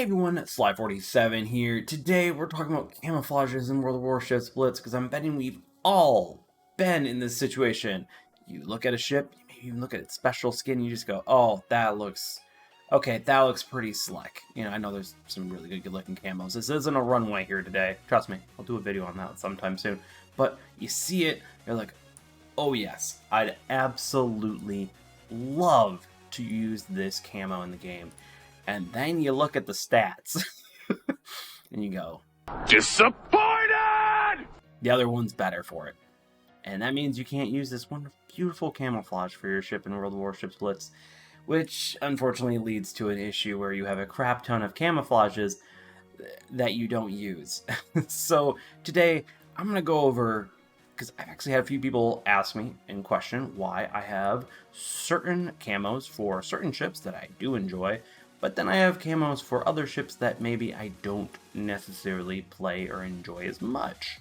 Hey everyone, Sly47 here. Today we're talking about camouflages in World of Warships Blitz because I'm betting we've all been in this situation. You look at a ship, you maybe even look at its special skin, you just go, oh, that looks pretty slick. You know, I know there's some really good looking camos. This isn't a runway here today. Trust me, I'll do a video on that sometime soon. But you see it, you're like, oh yes, I'd absolutely love to use this camo in the game. And then you look at the stats, and you go, disappointed! The other one's better for it. And that means you can't use this one beautiful camouflage for your ship in World of Warships Blitz, which unfortunately leads to an issue where you have a crap ton of camouflages that you don't use. So today, I'm going to go over, because I've actually had a few people ask me and question why I have certain camos for certain ships that I do enjoy, but then I have camos for other ships that maybe I don't necessarily play or enjoy as much.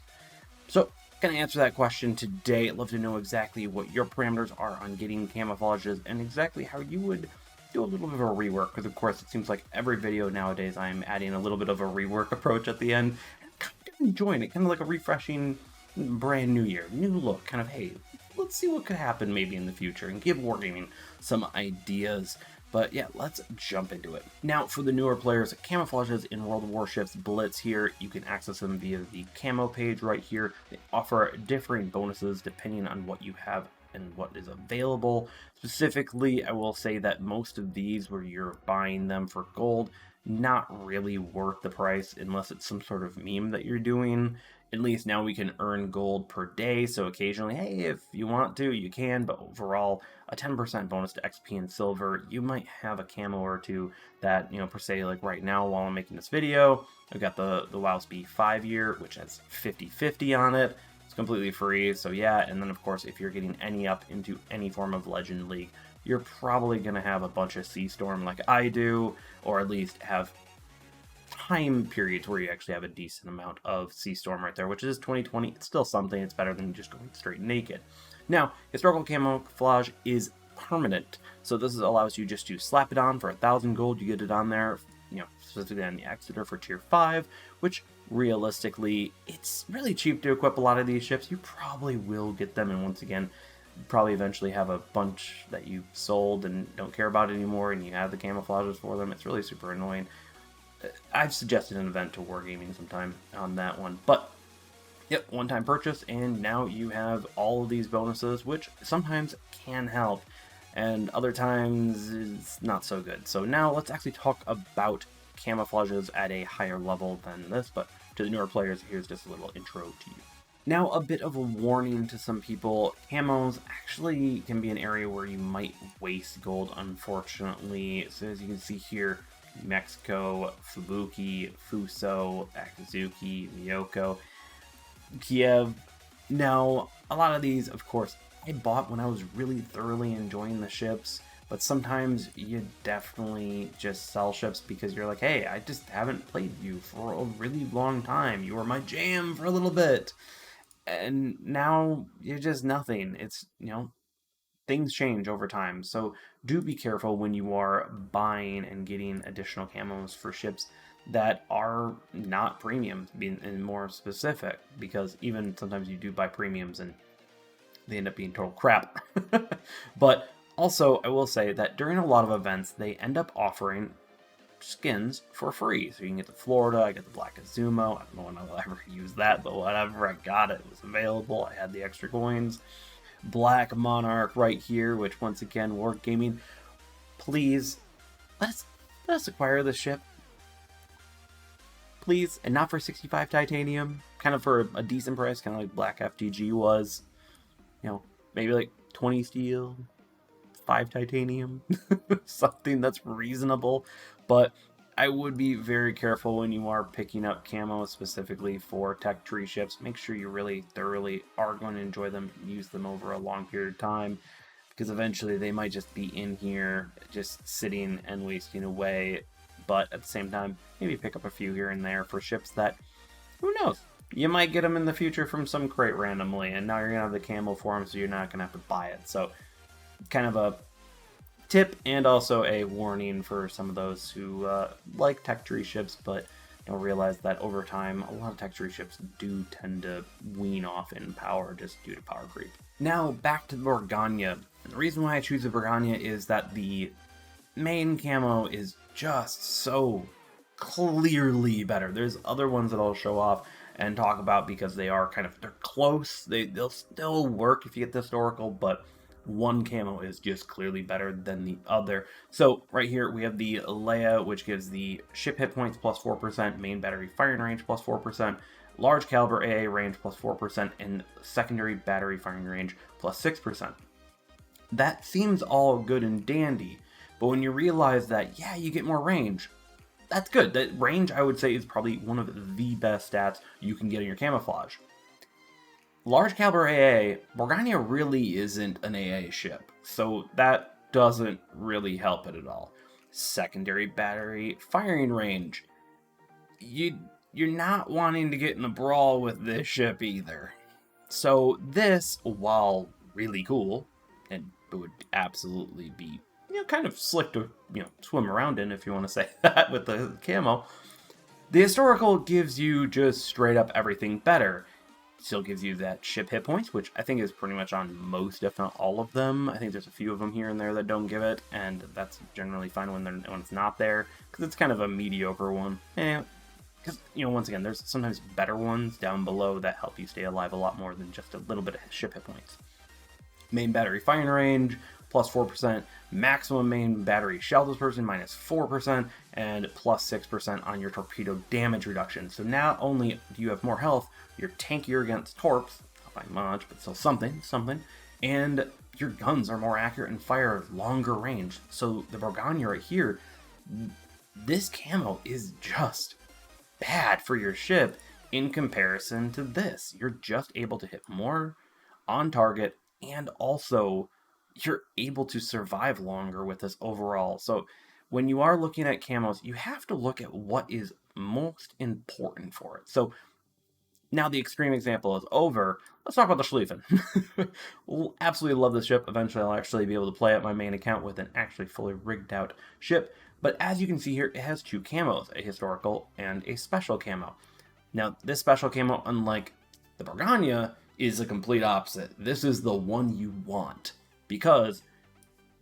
So, I'm going to answer that question today. I'd love to know exactly what your parameters are on getting camouflages and exactly how you would do a little bit of a rework, because of course it seems like every video nowadays I'm adding a little bit of a rework approach at the end. I'm kind of enjoying it, kind of like a refreshing brand new year, new look, kind of, hey, let's see what could happen maybe in the future and give Wargaming some ideas. But yeah, let's jump into it. Now, for the newer players, camouflages in World of Warships Blitz here, you can access them via the camo page right here. They offer differing bonuses depending on what you have and what is available. Specifically, I will say that most of these, where you're buying them for gold, not really worth the price unless it's some sort of meme that you're doing. At least now we can earn gold per day, so occasionally, hey, if you want to, you can, but overall, a 10% bonus to XP and silver. You might have a camo or two that, you know, per se, like right now while I'm making this video, I've got the WoWsBlitz 5-year, which has 50/50 on it. It's completely free, so yeah, and then of course, if you're getting any up into any form of Legend League, you're probably going to have a bunch of Sea Storm like I do, or at least have time periods where you actually have a decent amount of Sea Storm right there, which is 2020. It's still something. It's better than just going straight naked. Now, historical camouflage is permanent, so this allows you just to slap it on for 1,000 gold. You get it on there, you know, specifically on the Exeter for tier 5, which realistically, it's really cheap to equip a lot of these ships. You probably will get them, and once again, probably eventually have a bunch that you sold and don't care about anymore, and you have the camouflages for them. It's really super annoying. I've suggested an event to Wargaming sometime on that one, but yep, one-time purchase, and now you have all of these bonuses, which sometimes can help, and other times it's not so good. So now let's actually talk about camouflages at a higher level than this, but to the newer players, here's just a little intro to you. Now, a bit of a warning to some people, camos actually can be an area where you might waste gold, unfortunately. So as you can see here, Mexico, Fubuki, Fuso, Akizuki, Miyoko, Kiev. Now, a lot of these, of course, I bought when I was really thoroughly enjoying the ships, but sometimes you definitely just sell ships because you're like, hey, I just haven't played you for a really long time. You were my jam for a little bit. And now you're just nothing. It's, you know, things change over time, so do be careful when you are buying and getting additional camos for ships that are not premium, being more specific, because even sometimes you do buy premiums and they end up being total crap. But also, I will say that during a lot of events, they end up offering skins for free. So you can get the Florida, I got the Black Azumo. I don't know when I'll ever use that, but whatever, I got it. It was available. I had the extra coins. Black Monarch right here, which once again, Wargaming, please let us acquire this ship, please, and not for 65 titanium, kind of for a decent price, kind of like Black FTG was, you know, maybe like 20 steel, 5 titanium, something that's reasonable. But I would be very careful when you are picking up camo specifically for tech tree ships. Make sure you really thoroughly are going to enjoy them, use them over a long period of time, because eventually they might just be in here just sitting and wasting away. But at the same time, maybe pick up a few here and there for ships that, who knows, you might get them in the future from some crate randomly, and now you're going to have the camo for them, so you're not going to have to buy it. So kind of a tip and also a warning for some of those who like tech tree ships, but don't realize that over time, a lot of tech tree ships do tend to wean off in power just due to power creep. Now, back to the Borgania. And the reason why I choose the Borgania is that the main camo is just so clearly better. There's other ones that I'll show off and talk about because they're close. They'll still work if you get the historical, but one camo is just clearly better than the other. So right here we have the Leia, which gives the ship hit points plus 4%, main battery firing range plus 4%, large caliber AA range plus 4%, and secondary battery firing range plus 6%. That seems all good and dandy, but when you realize that, yeah, you get more range, that's good. That range, I would say, is probably one of the best stats you can get in your camouflage. Large caliber AA, Borgania really isn't an AA ship, so that doesn't really help it at all. Secondary battery firing range. You're not wanting to get in a brawl with this ship either. So this, while really cool, and it would absolutely be, kind of slick to, swim around in, if you want to say that with the camo, the historical gives you just straight up everything better. Still gives you that ship hit points, which I think is pretty much on most, if not all of them. I think there's a few of them here and there that don't give it, and that's generally fine when it's not there, because it's kind of a mediocre one. Because, once again, there's sometimes better ones down below that help you stay alive a lot more than just a little bit of ship hit points. Main battery firing range, plus 4%, maximum main battery shell dispersion, minus 4%, and plus 6% on your torpedo damage reduction. So not only do you have more health, you're tankier against torps, not by much, but still something, and your guns are more accurate and fire longer range. So the Borgania right here, this camo is just bad for your ship in comparison to this. You're just able to hit more on target, and also you're able to survive longer with this overall. So when you are looking at camos, you have to look at what is most important for it. So now the extreme example is over, let's talk about the Schlieffen. Absolutely love this ship. Eventually I'll actually be able to play at my main account with an actually fully rigged out ship. But as you can see here, it has two camos, a historical and a special camo. Now this special camo, unlike the Borgania, is a complete opposite. This is the one you want, because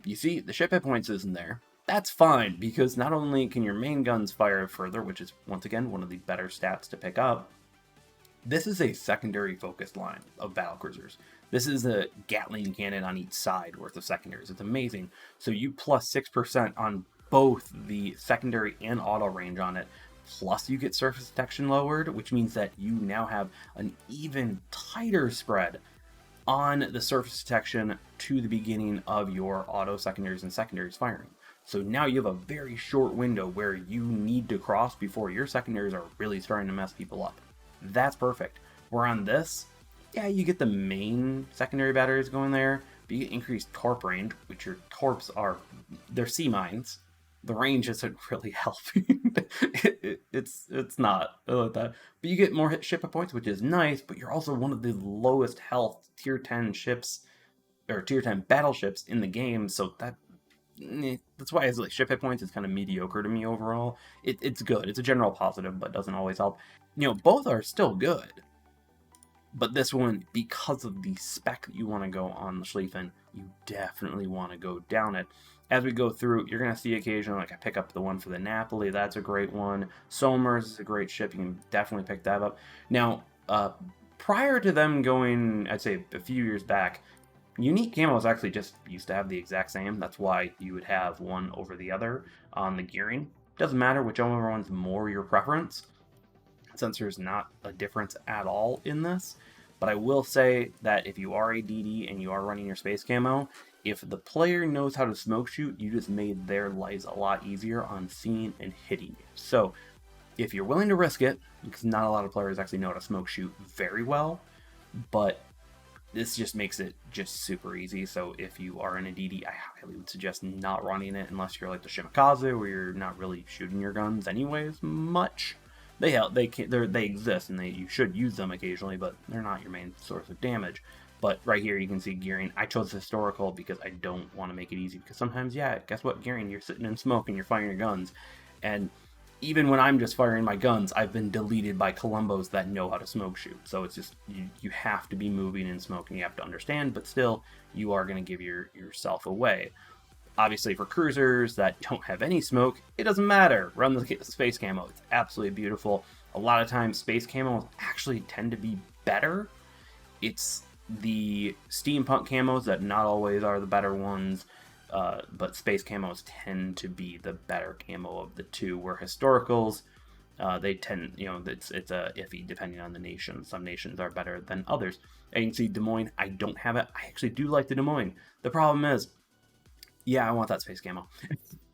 you see the ship hit points isn't there. That's fine, because not only can your main guns fire further, which is once again one of the better stats to pick up, this is a secondary focused line of battlecruisers. This is a Gatling cannon on each side worth of secondaries. It's amazing. So you plus 6% on both the secondary and auto range on it, plus you get surface detection lowered, which means that you now have an even tighter spread on the surface detection to the beginning of your auto secondaries and secondaries firing. So now you have a very short window where you need to cross before your secondaries are really starting to mess people up. That's perfect. Where on this, yeah, you get the main secondary batteries going there, but you get increased torp range, which your torps are, they're sea mines. The range isn't really helping. It's not like that. But you get more ship hit points, which is nice, but you're also one of the lowest health tier 10 ships, or tier 10 battleships in the game, so that's why it's like ship hit points is kind of mediocre to me overall. It's good. It's a general positive, but doesn't always help. Both are still good. But this one, because of the spec that you want to go on the Schlieffen, you definitely want to go down it. As we go through, you're going to see occasionally, like I pick up the one for the Napoli, that's a great one. Somers is a great ship, you can definitely pick that up. Now, prior to them going, I'd say a few years back, unique camos actually just used to have the exact same. That's why you would have one over the other on the gearing. Doesn't matter whichever one's more your preference, since there's not a difference at all in this. But I will say that if you are a DD and you are running your space camo, if the player knows how to smoke shoot, you just made their lives a lot easier on seeing and hitting you. So if you're willing to risk it, because not a lot of players actually know how to smoke shoot very well, but this just makes it just super easy. So if you are in a DD, I highly would suggest not running it unless you're like the Shimakaze, where you're not really shooting your guns anyways much. They exist, and you should use them occasionally, but they're not your main source of damage. But right here you can see gearing. I chose historical because I don't want to make it easy, because sometimes, yeah, guess what, gearing, you're sitting in smoke and you're firing your guns, and even when I'm just firing my guns, I've been deleted by Columbos that know how to smoke shoot. So it's just, you have to be moving in smoke and you have to understand, but still, you are going to give yourself away. Obviously, for cruisers that don't have any smoke, it doesn't matter. Run the Space Camo. It's absolutely beautiful. A lot of times, Space Camos actually tend to be better. It's the steampunk camos that not always are the better ones, but Space Camos tend to be the better camo of the two, where historicals, they tend, it's a iffy depending on the nation. Some nations are better than others. And you can see Des Moines, I don't have it. I actually do like the Des Moines. The problem is, yeah, I want that Space Camo.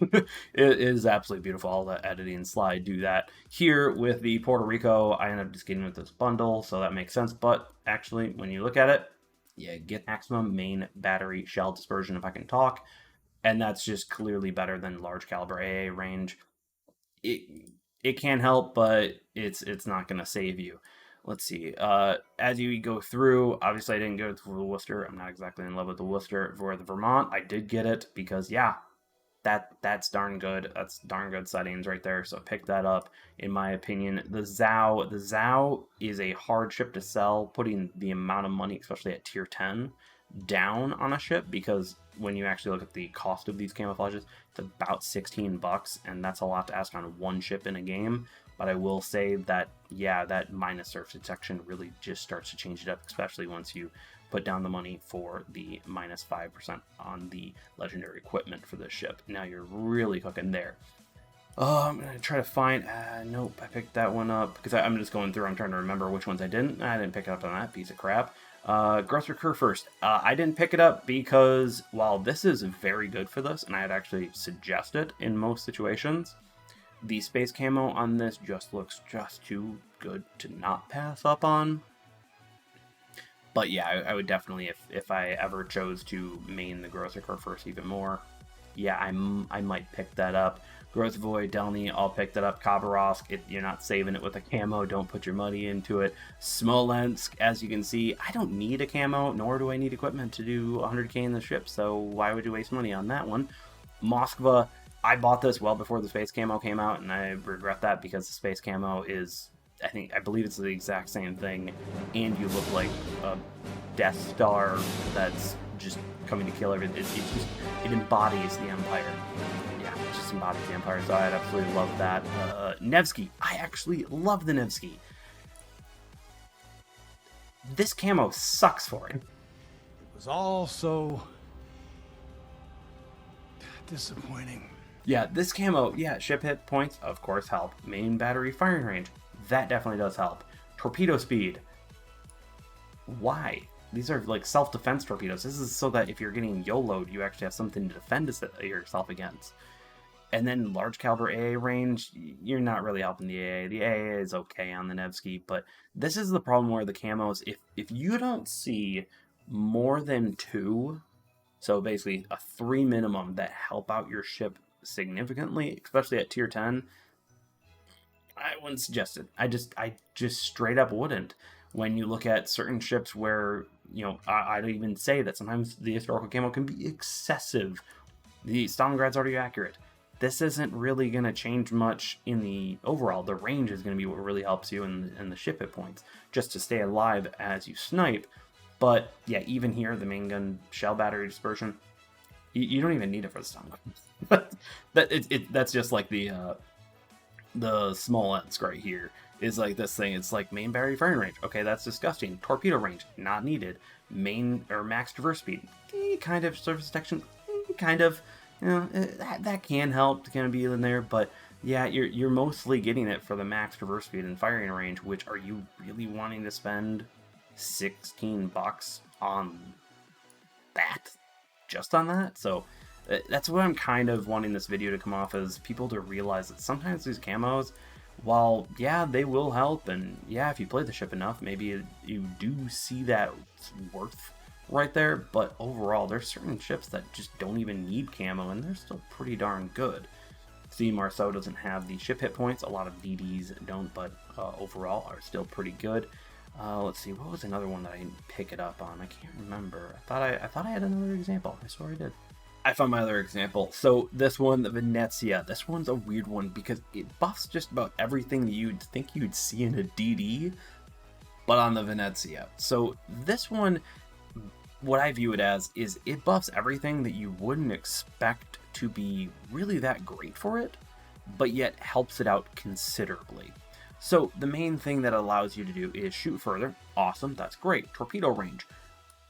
It is absolutely beautiful. All the editing slide do that. Here with the Puerto Rico, I ended up just getting with this bundle, so that makes sense. But actually, when you look at it, yeah, get maximum main battery shell dispersion, if I can talk. And that's just clearly better than large caliber AA range. It can help, but it's not going to save you. Let's see. As you go through, obviously I didn't go to the Worcester. I'm not exactly in love with the Worcester. For the Vermont, I did get it because, yeah, that's darn good. That's darn good settings right there. So pick that up, in my opinion. The Zao is a hard ship to sell, putting the amount of money, especially at tier 10, down on a ship, because when you actually look at the cost of these camouflages, it's about 16 bucks, and that's a lot to ask on one ship in a game. But I will say that, yeah, that minus surf detection really just starts to change it up, especially once you put down the money for the minus 5% on the legendary equipment for this ship. Now you're really cooking there. I'm going to try to find... nope, I picked that one up, because I'm just going through, I'm trying to remember which ones I didn't. I didn't pick it up on that piece of crap. Gross Recur first. I didn't pick it up because, while this is very good for this, and I'd actually suggest it in most situations, the Space Camo on this just looks just too good to not pass up on. But yeah, I would definitely, if I ever chose to main the Gross Recur first even more, yeah, I might pick that up. Growth Void, Delny, I'll pick that up. Khabarovsk, you're not saving it with a camo, don't put your money into it. Smolensk, as you can see, I don't need a camo, nor do I need equipment to do 100k in the ship, so why would you waste money on that one? Moskva, I bought this well before the Space Camo came out, and I regret that, because the Space Camo is, I believe it's the exact same thing, and you look like a Death Star that's just coming to kill everything. It embodies the Empire. Yeah, it just embodies the Empire, so I'd absolutely love that. Nevsky, I actually love the Nevsky. This camo sucks for it. It was all so disappointing. Yeah, this camo, yeah, ship hit points, of course, help. Main battery firing range, that definitely does help. Torpedo speed, why? These are like self-defense torpedoes. This is so that if you're getting YOLO'd, you actually have something to defend yourself against. And then large caliber AA range, you're not really helping the AA. The AA is okay on the Nevsky, but this is the problem where the camos, if you don't see more than 2, so basically a 3 minimum that help out your ship significantly, especially at tier 10, I wouldn't suggest it. I just straight up wouldn't. When you look at certain ships where, I'd even say that sometimes the historical camo can be excessive. The Stalingrad's already accurate. This isn't really going to change much in the overall. The range is going to be what really helps you in the ship hit points, just to stay alive as you snipe. But yeah, even here, the main gun shell battery dispersion, you don't even need it for the Stalingard. That's just like the Smolensk right here is like this thing. It's like main battery firing range. Okay, that's disgusting. Torpedo range, not needed. Main or max traverse speed, kind of. Surface detection, kind of. That can help to kind of be in there, but yeah, you're mostly getting it for the max traverse speed and firing range. Which, are you really wanting to spend 16 bucks on that? Just on that? So that's what I'm kind of wanting this video to come off as, people to realize that sometimes these camos, while yeah, they will help, and yeah, if you play the ship enough, maybe you do see that worth right there, but overall, there's certain ships that just don't even need camo, and they're still pretty darn good. See, Marceau doesn't have the ship hit points. A lot of DDs don't, but overall are still pretty good. Let's see, what was another one that I didn't pick it up on? I can't remember. I thought I had another example. I swear I did. I found my other example. So this one, the Venezia, this one's a weird one because it buffs just about everything that you'd think you'd see in a DD, but on the Venezia. So this one, what I view it as is it buffs everything that you wouldn't expect to be really that great for it, but yet helps it out considerably. So the main thing that allows you to do is shoot further. Awesome, that's great. Torpedo range.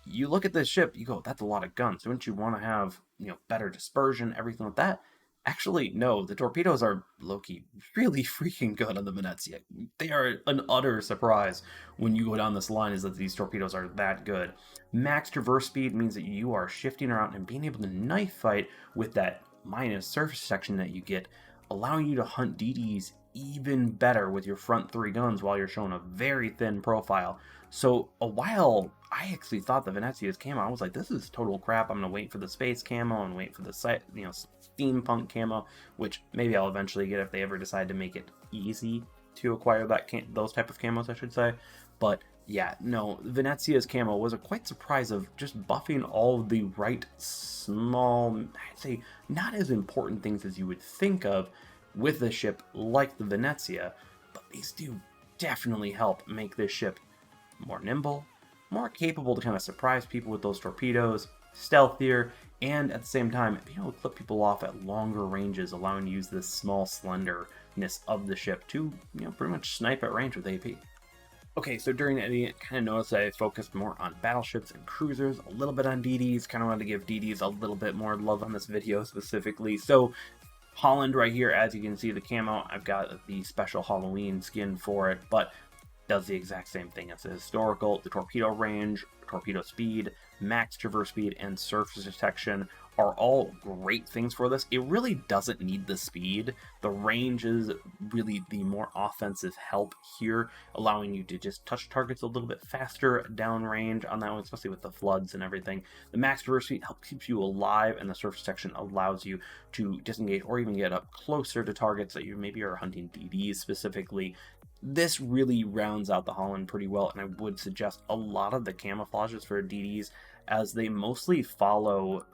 You look at this ship, you go, that's a lot of guns. Wouldn't you want to have, better dispersion, everything like that? Actually, no, the torpedoes are low-key really freaking good on the Venezia. They are an utter surprise when you go down this line, is that these torpedoes are that good. Max traverse speed means that you are shifting around and being able to knife fight with that minus surface section that you get, allowing you to hunt DDs even better with your front 3 guns while you're showing a very thin profile. So a while, I actually thought the Venezia's camo, I was like, this is total crap. I'm going to wait for the space camo and wait for the steampunk camo, which maybe I'll eventually get if they ever decide to make it easy to acquire those type of camos, I should say. But yeah, no, Venezia's camo was a quite surprise of just buffing all of the right small, I'd say not as important things as you would think of with a ship like the Venezia, but these do definitely help make this ship more nimble, more capable to kind of surprise people with those torpedoes, stealthier, and at the same time being able to clip people off at longer ranges, allowing you to use this small slenderness of the ship to, pretty much snipe at range with AP. Okay, so during editing, I kind of noticed that I focused more on battleships and cruisers, a little bit on DDs, kind of wanted to give DDs a little bit more love on this video specifically. So Holland right here, as you can see the camo, I've got the special Halloween skin for it, but does the exact same thing as the historical. The torpedo range, torpedo speed, max traverse speed, and surface detection are all great things for this. It really doesn't need the speed. The range is really the more offensive help here, allowing you to just touch targets a little bit faster downrange on that one, especially with the floods and everything. The max traverse speed helps keep you alive, and the surface detection allows you to disengage or even get up closer to targets that you maybe are hunting DDs specifically. This really rounds out the Holland pretty well, and I would suggest a lot of the camouflages for DDs, as they mostly follow,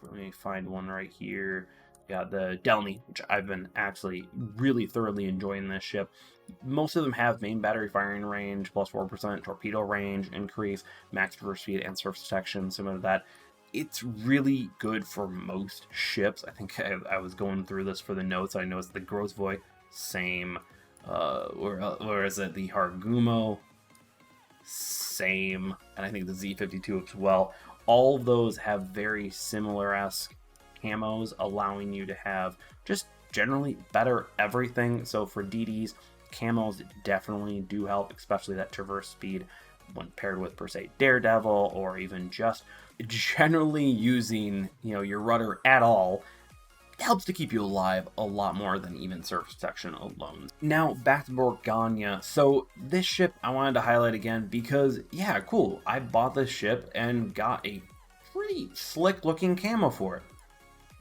let me find one right here. Yeah, the Delny, which I've been actually really thoroughly enjoying this ship. Most of them have main battery firing range, plus 4%, torpedo range increase, max traverse speed, and surface detection, similar to that. It's really good for most ships. I think I was going through this for the notes. I noticed the Grozvoy, same. Where is it? The Hargumo, same, and I think the Z52 as well. All of those have very similar-esque camos, allowing you to have just generally better everything. So for DDs, camos definitely do help, especially that traverse speed when paired with, per se, Daredevil, or even just generally using, your rudder at all. Helps to keep you alive a lot more than even surface detection alone. Now back to Borgania. So this ship I wanted to highlight again because, yeah, cool. I bought this ship and got a pretty slick looking camo for it.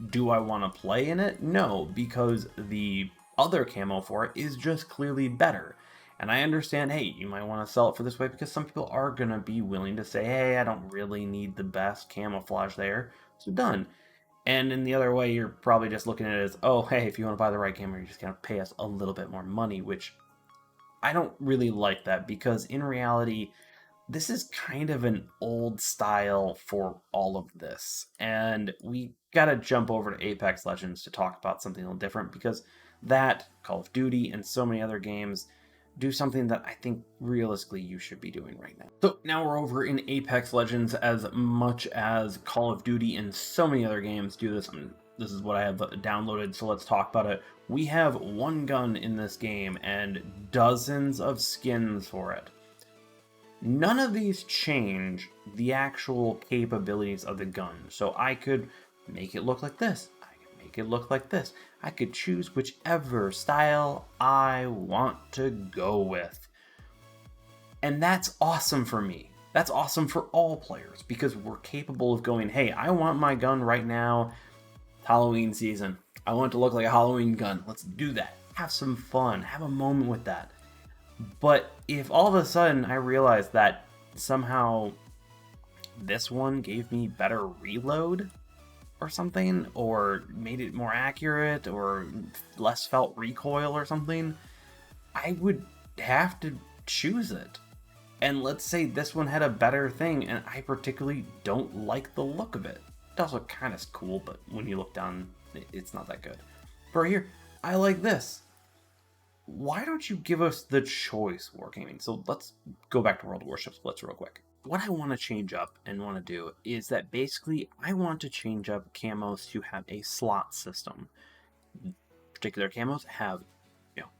Do I want to play in it? No, because the other camo for it is just clearly better. And I understand, hey, you might want to sell it for this way because some people are going to be willing to say, hey, I don't really need the best camouflage there. So done. And in the other way, you're probably just looking at it as, oh, hey, if you want to buy the right camera, you're just going to pay us a little bit more money, which I don't really like that, because in reality, this is kind of an old style for all of this. And we got to jump over to Apex Legends to talk about something a little different, because that, Call of Duty, and so many other games do something that I think realistically you should be doing right now. So now we're over in Apex Legends. As much as Call of Duty and so many other games do this, this is what I have downloaded, so let's talk about it. We have one gun in this game and dozens of skins for it. None of these change the actual capabilities of the gun. So I could make it look like this. I could make it look like this. I could choose whichever style I want to go with. And that's awesome for me. That's awesome for all players, because we're capable of going, hey, I want my gun right now, Halloween season. I want it to look like a Halloween gun. Let's do that. Have some fun. Have a moment with that. But if all of a sudden I realized that somehow this one gave me better reload or something, or made it more accurate, or less felt recoil or something, I would have to choose it. And let's say this one had a better thing, and I particularly don't like the look of it. It also kind of cool, but when you look down, it's not that good. But right here, I like this. Why don't you give us the choice, Wargaming? So let's go back to World of Warships Blitz real quick. What I want to change up and want to do is that basically I want to change up camos to have a slot system. Particular camos have,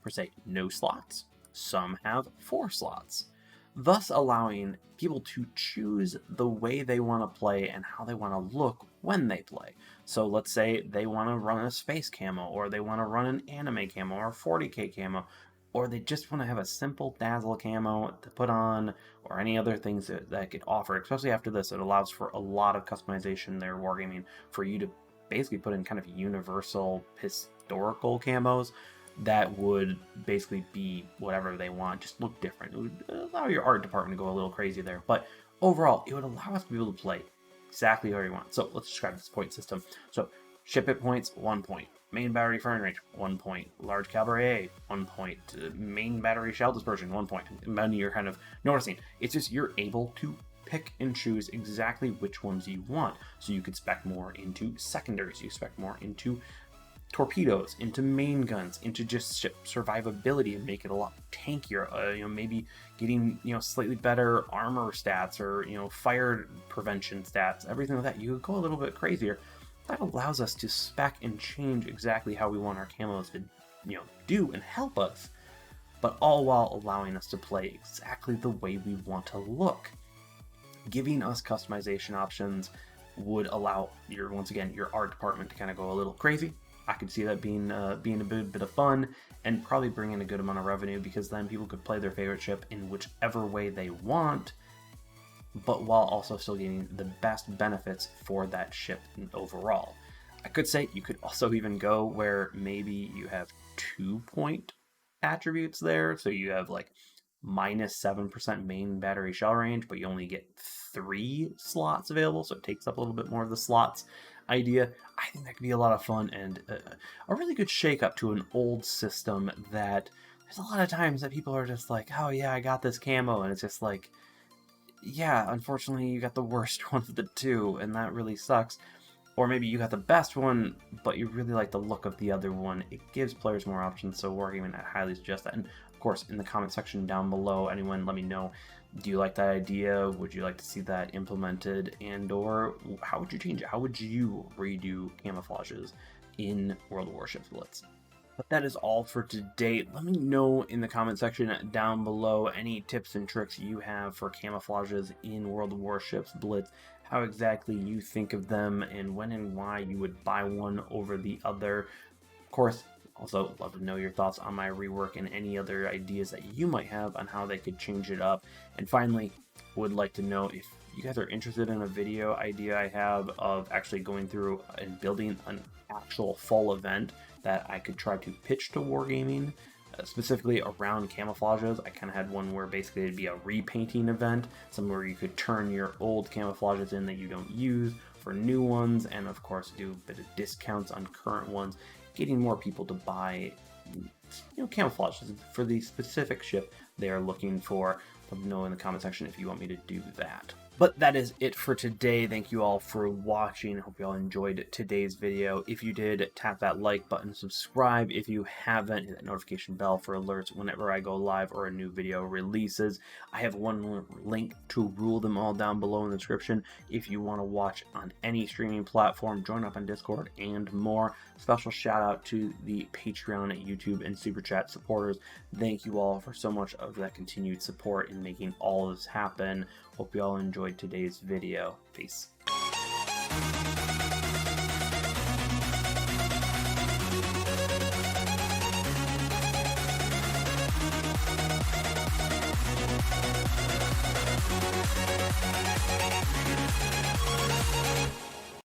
per se, no slots. Some have 4 slots, thus allowing people to choose the way they want to play and how they want to look when they play. So let's say they want to run a space camo, or they want to run an anime camo, or 40k camo, or they just want to have a simple dazzle camo to put on, or any other things that could offer. Especially after this, it allows for a lot of customization there, Wargaming, for you to basically put in kind of universal historical camos that would basically be whatever they want, just look different. It would allow your art department to go a little crazy there, but overall, it would allow us to be able to play exactly how you want. So let's describe this point system. So ship hit points, 1 point. Main battery firing range, 1 point. Large caliber AA, 1 point. Main battery shell dispersion, 1 point. And you're kind of noticing, it's just you're able to pick and choose exactly which ones you want. So you could spec more into secondaries, you spec more into torpedoes, into main guns, into just ship survivability, and make it a lot tankier. Maybe getting slightly better armor stats, or fire prevention stats, everything like that. You could go a little bit crazier. That allows us to spec and change exactly how we want our camos to do and help us, but all while allowing us to play exactly the way we want to look. Giving us customization options would allow your art department to kind of go a little crazy. I could see that being a bit of fun, and probably bring in a good amount of revenue, because then people could play their favorite ship in whichever way they want, but while also still getting the best benefits for that ship overall. I could say you could also even go where maybe you have 2-point attributes there, so you have like minus 7% main battery shell range, but you only get 3 slots available, so it takes up a little bit more of the slots idea. I think that could be a lot of fun, and a really good shake-up to an old system that there's a lot of times that people are just like, oh yeah, I got this camo, and it's just like, yeah, unfortunately you got the worst one of the two, and that really sucks. Or maybe you got the best one, but you really like the look of the other one. It gives players more options, so Wargaming, I highly suggest that. And of course, in the comment section down below, anyone let me know, do you like that idea? Would you like to see that implemented? And or how would you change it? How would you redo camouflages in World of Warships Blitz? But that is all for today. Let me know in the comment section down below any tips and tricks you have for camouflages in World of Warships Blitz, how exactly you think of them, and when and why you would buy one over the other. Of course, also love to know your thoughts on my rework and any other ideas that you might have on how they could change it up. And finally, would like to know if you guys are interested in a video idea I have of actually going through and building an actual full event that I could try to pitch to Wargaming, specifically around camouflages. I kind of had one where basically it'd be a repainting event, somewhere you could turn your old camouflages in that you don't use for new ones, and of course do a bit of discounts on current ones, getting more people to buy camouflages for the specific ship they are looking for. Let me know in the comment section if you want me to do that. But that is it for today. Thank you all for watching. Hope you all enjoyed today's video. If you did, tap that like button, subscribe if you haven't, hit that notification bell for alerts whenever I go live or a new video releases. I have one link to rule them all down below in the description. If you want to watch on any streaming platform, join up on Discord and more. Special shout out to the Patreon, YouTube, and Super Chat supporters. Thank you all for so much of that continued support in making all this happen. Hope you all enjoyed today's video. Peace.